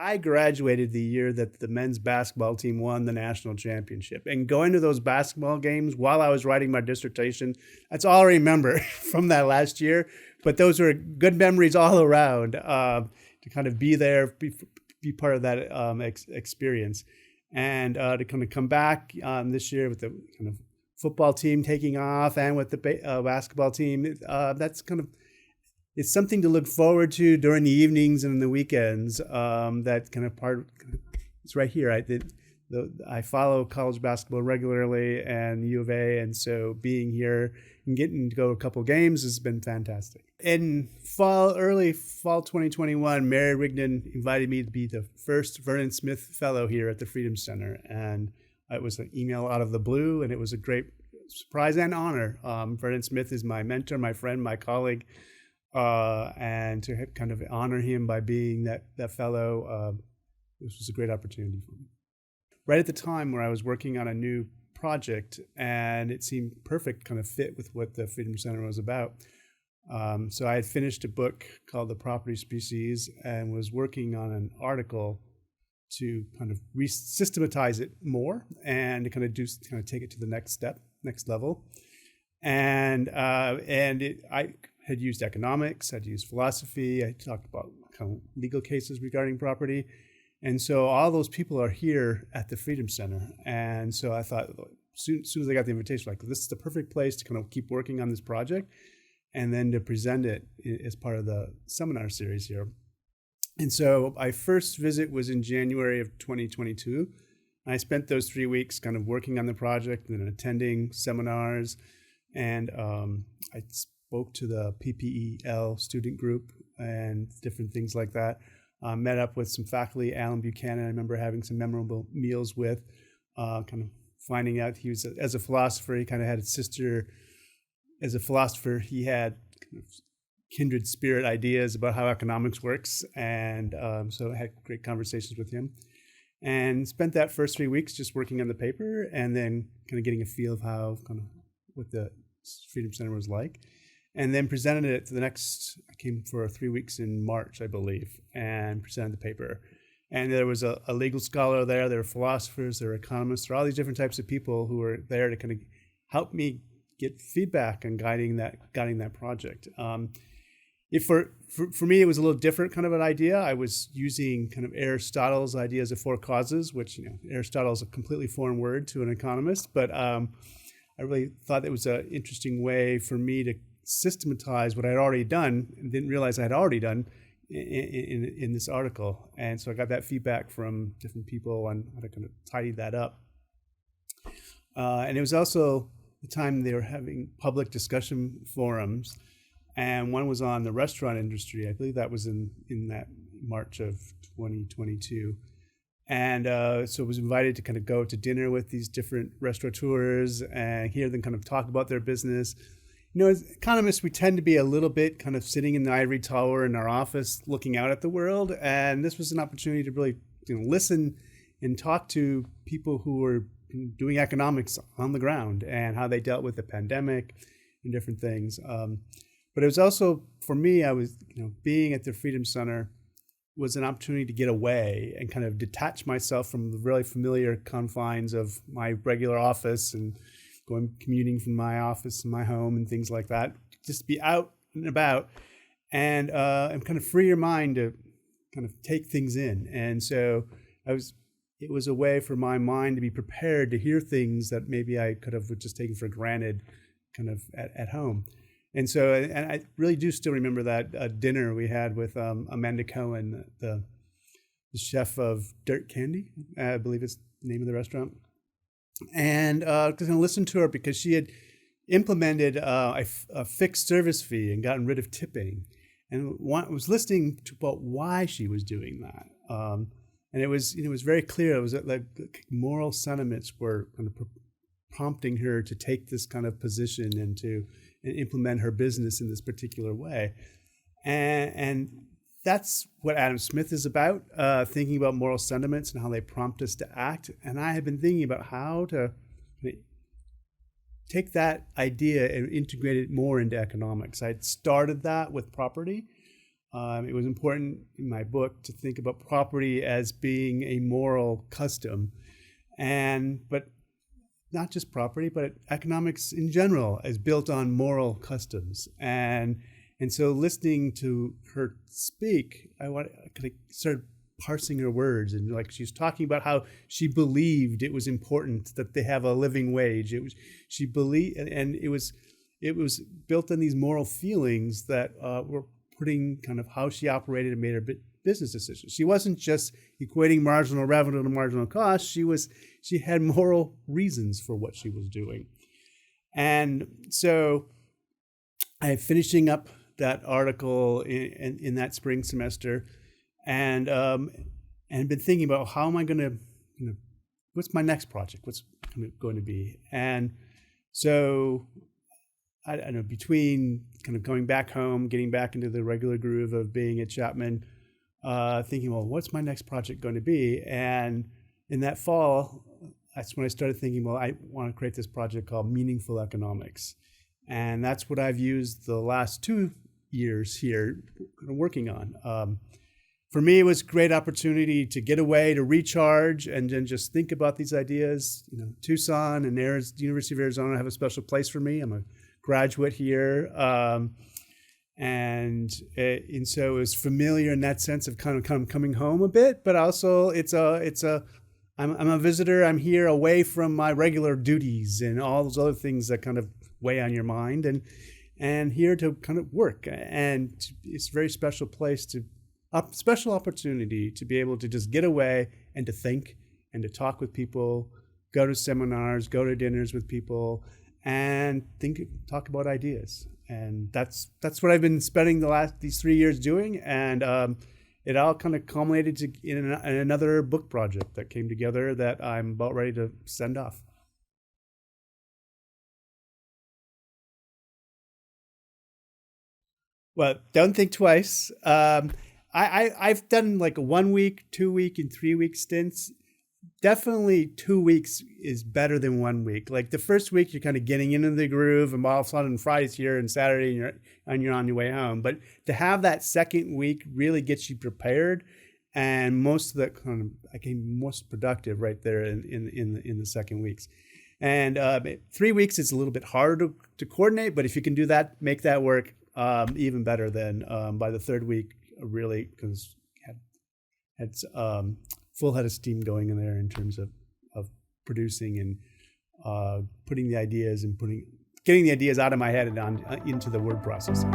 I graduated the year that the men's basketball team won the national championship. And going to those basketball games while I was writing my dissertation, that's all I remember from that last year. But those were good memories all around, to kind of be there, be part of that experience. And to kind of come back this year with the kind of football team taking off and with the basketball team, that's kind of, it's something to look forward to during the evenings and the weekends. That kind of part, it's right here. I follow college basketball regularly and U of A, and so being here and getting to go to a couple games has been fantastic. In early fall 2021, Mary Rigdon invited me to be the first Vernon Smith Fellow here at the Freedom Center, and it was an email out of the blue, and it was a great surprise and honor. Vernon Smith is my mentor, my friend, my colleague. And to kind of honor him by being that fellow, this was a great opportunity for me. Right at the time where I was working on a new project, and it seemed perfect kind of fit with what the Freedom Center was about. So I had finished a book called The Property Species and was working on an article to kind of re-systematize it more and to kind of take it to the next level. And I had used economics, I'd used philosophy, I talked about kind of legal cases regarding property. And so all those people are here at the Freedom Center. And so I thought, soon as I got the invitation, like, this is the perfect place to kind of keep working on this project and then to present it as part of the seminar series here. And so my first visit was in January of 2022. I spent those 3 weeks kind of working on the project and attending seminars. And I spoke to the PPEL student group and different things like that. Met up with some faculty, Alan Buchanan, I remember having some memorable meals with, kind of finding out he was, as a philosopher, he kind of had a sister. As a philosopher, he had kind of kindred spirit ideas about how economics works. And so I had great conversations with him. And spent that first 3 weeks just working on the paper and then kind of getting a feel of what the Freedom Center was like. And then presented it to I came for 3 weeks in March, I believe, and presented the paper. And there was a legal scholar there were philosophers, there were economists, there were all these different types of people who were there to kind of help me get feedback on guiding that project. For me, it was a little different kind of an idea. I was using kind of Aristotle's ideas of four causes, which, Aristotle is a completely foreign word to an economist, but I really thought it was an interesting way for me to systematize what I had already done and didn't realize I had already done in this article. And so I got that feedback from different people on how to kind of tidy that up. And it was also the time they were having public discussion forums, and one was on the restaurant industry. I believe that was in that March of 2022. And so I was invited to kind of go to dinner with these different restaurateurs and hear them kind of talk about their business. As economists, we tend to be a little bit kind of sitting in the ivory tower in our office looking out at the world. And this was an opportunity to really listen and talk to people who were doing economics on the ground and how they dealt with the pandemic and different things. But it was also, for me, I was, being at the Freedom Center was an opportunity to get away and kind of detach myself from the really familiar confines of my regular office and commuting from my office and my home and things like that. Just be out and about and kind of free your mind to kind of take things in. And so it was a way for my mind to be prepared to hear things that maybe I could have just taken for granted kind of at home. And so, and I really do still remember that dinner we had with Amanda Cohen, the chef of Dirt Candy, I believe is the name of the restaurant. And going to listen to her because she had implemented a fixed service fee and gotten rid of tipping, and was listening to about why she was doing that. And it was very clear. It was like moral sentiments were kind of prompting her to take this kind of position and to implement her business in this particular way. And that's what Adam Smith is about, thinking about moral sentiments and how they prompt us to act. And I have been thinking about how to take that idea and integrate it more into economics. I had started that with property, it was important in my book to think about property as being a moral custom, but not just property, but economics in general is built on moral customs. And so listening to her speak, I kind of started parsing her words, and like she was talking about how she believed it was important that they have a living wage. She believed, and it was built on these moral feelings that were putting kind of how she operated and made her business decisions. She wasn't just equating marginal revenue to marginal cost. She had moral reasons for what she was doing. And so I'm finishing up that article in that spring semester, and been thinking about how am I going to, what's my next project? What's going to be? And so I don't know, between kind of going back home, getting back into the regular groove of being at Chapman, thinking, well, what's my next project going to be? And in that fall, that's when I started thinking, well, I want to create this project called Meaningful Economics. And that's what I've used the last 2 years here working on. For me, it was a great opportunity to get away, to recharge, and then just think about these ideas. Tucson and University of Arizona have a special place for me. I'm a graduate here. And so it was familiar in that sense of kind of coming home a bit, but also I'm a visitor. I'm here away from my regular duties and all those other things that kind of weigh on your mind, and here to kind of work. And it's a very special place special opportunity to be able to just get away and to think and to talk with people, go to seminars, go to dinners with people, and talk about ideas. And that's what I've been spending these 3 years doing. And it all kind of culminated in another book project that came together that I'm about ready to send off. Well, don't think twice. I've done like a 1 week, 2 week, and 3 week stints. Definitely 2 weeks is better than 1 week. Like the first week, you're kind of getting into the groove, and all of a sudden Friday's here and Saturday, and you're on your way home. But to have that second week really gets you prepared, and most of that I became most productive right there in the second weeks. And 3 weeks is a little bit harder to coordinate, but if you can do that, make that work, even better than by the third week, really, because had full head of steam going in there in terms of producing and putting the ideas and getting the ideas out of my head and into the word processing.